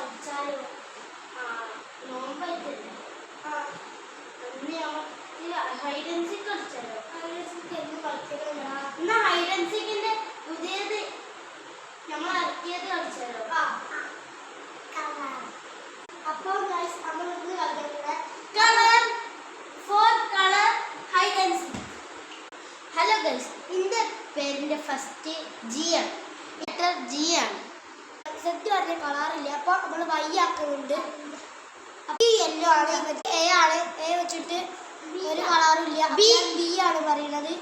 കളിച്ചാലോ? നോമ്പായിട്ടില്ല. Hide and seek കളിച്ചാലോ? Hide and seek എന്ന് കളിക്കലോ? എന്നാ ഹൈഡ് ആൻഡ് സീക്കിന്റെ പുതിയത് നമ്മൾ ഇറക്കിയത് കളിച്ചാലോ? അപ്പോൾ ഗൈസ് നമ്മൾ ഇന്ന് കളിക്കുന്നത് colour four colour hide and seek. Hello guys, എൻ്റെ പേരിൻ്റെ ഫസ്റ്റ് ജി ആണ്. ലെറ്റർ ജി ആണ്. സെറ്റ് പറഞ്ഞ കളറില്ല, അപ്പോൾ നമ്മൾ വൈ ആക്കുന്നുണ്ട്. അപ്പോൾ യെല്ലോ ആണ്, എ ആണ്. എ വെച്ചിട്ട് ഒരു കളറും ഇല്ല. ബി ആണ് പറയുന്നത്.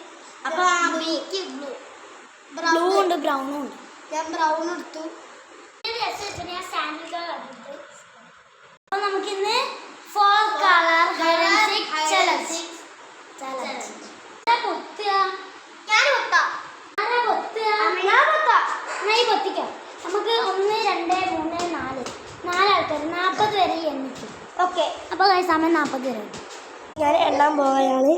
അപ്പോൾ ബിക്ക് ബ്ലൂ ഉണ്ട്, ബ്രൗണും ഉണ്ട്. ഞാൻ ബ്രൗൺ എടുത്തു. ഞാൻ സാൻഡിൽ കളർ എടുത്തു. അപ്പോൾ നമുക്കിന്ന് four colour hide and seek challenge. നമുക്ക് 1 2 3 4 ആൾക്കാർ 40 വരെ എണ്ണിക്കും. ഓക്കെ, അപ്പോൾ സമയം 40 വരെ ഞാൻ എണ്ണാൻ പോവുകയാണ്.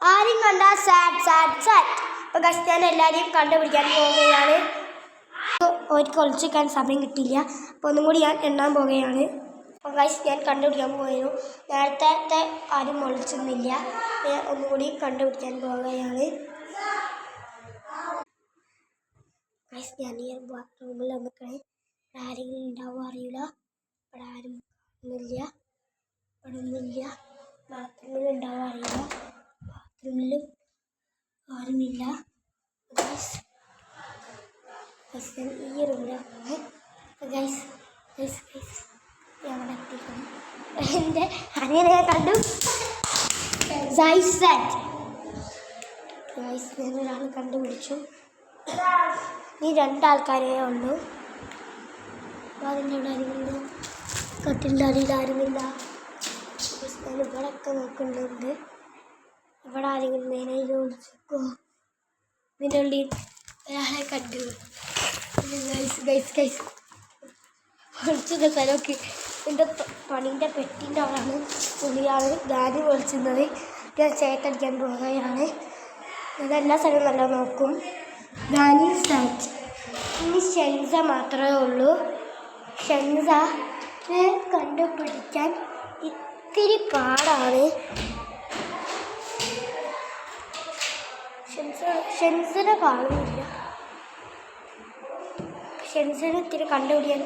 ആരും കണ്ട സാഡ് സാഡ് സാഡ്. അപ്പോൾ ഞാൻ എല്ലാവരെയും കണ്ടുപിടിക്കാൻ പോവുകയാണ്. ഒരിക്കൽ ഒളിച്ചിക്കാൻ സമയം കിട്ടില്ല. അപ്പോൾ ഒന്നും കൂടി ഞാൻ എണ്ണാൻ പോവുകയാണ്. അപ്പോൾ ഗൈസ് ഞാൻ കണ്ടുപിടിക്കാൻ പോയിരുന്നു. നേരത്തെ ആരും ഒളിച്ചൊന്നുമില്ല. ഞാൻ ഒന്നുകൂടി കണ്ടുപിടിക്കാൻ പോവുകയാണ്. ഗൈസ് ഞാൻ ഈ ബാത്റൂമിൽ നിൽക്കണേ. ആരെങ്കിലും ഉണ്ടാവുമോ അറിയില്ല. ഇവിടെ ആരും ഒന്നുമില്ല. ഇവിടെ ഒന്നുമില്ല. ബാത്റൂമിൽ ഉണ്ടാവുമോ അറിയില്ല. ബാത്റൂമിലും ആരുമില്ല. ഗൈസ് ഈ റൂമിലാണ്. ഗൈസ് ഗൈസ് ഗൈസ് ഞാൻ അവിടെ എത്തിക്കണം. എൻ്റെ അനിയനെ ഞാൻ കണ്ടു. ഗൈസ് ഞാൻ ഒരാൾ കണ്ടുപിടിച്ചു. ഈ 2 ആൾക്കാരേ ഉള്ളൂ. അപ്പോൾ അതിൻ്റെ അവിടെ ആരുമില്ല. കട്ടിലിൻ്റെ അടിയിൽ ആരുമില്ല. ഞാൻ ഇവിടെയൊക്കെ നോക്കുന്നുണ്ട്. ഇവിടെ ആരെങ്കിലും മെയിനായിട്ട് വിളിച്ചോ. ഇതിൻ്റെ ഉള്ളിൽ ഒരാളെ കണ്ടു. ഗൈസ് വിളിച്ചത് സ്ഥലമൊക്കെ എൻ്റെ പണീൻ്റെ പെട്ടിൻ്റെ ആളാണ്. പുള്ളിയാണ് ഡാഡി വിളിച്ചിരുന്നത്. ഞാൻ ചേട്ടടിക്കാൻ പോവുകയാണ്. ഞാൻ എല്ലാ സ്ഥലവും നല്ല നോക്കും. ഡാനി സാറ്റ്. ഇനി ഷെൻസ മാത്രമേ ഉള്ളൂ. ഷെൻസയെ കണ്ടുപിടിക്കാൻ ഇത്തിരി പാടാണ്. ഷെൻസിനെ കാണുന്നില്ല. ഷെൻസിനെ ഇത്തിരി കണ്ടുപിടിക്കാൻ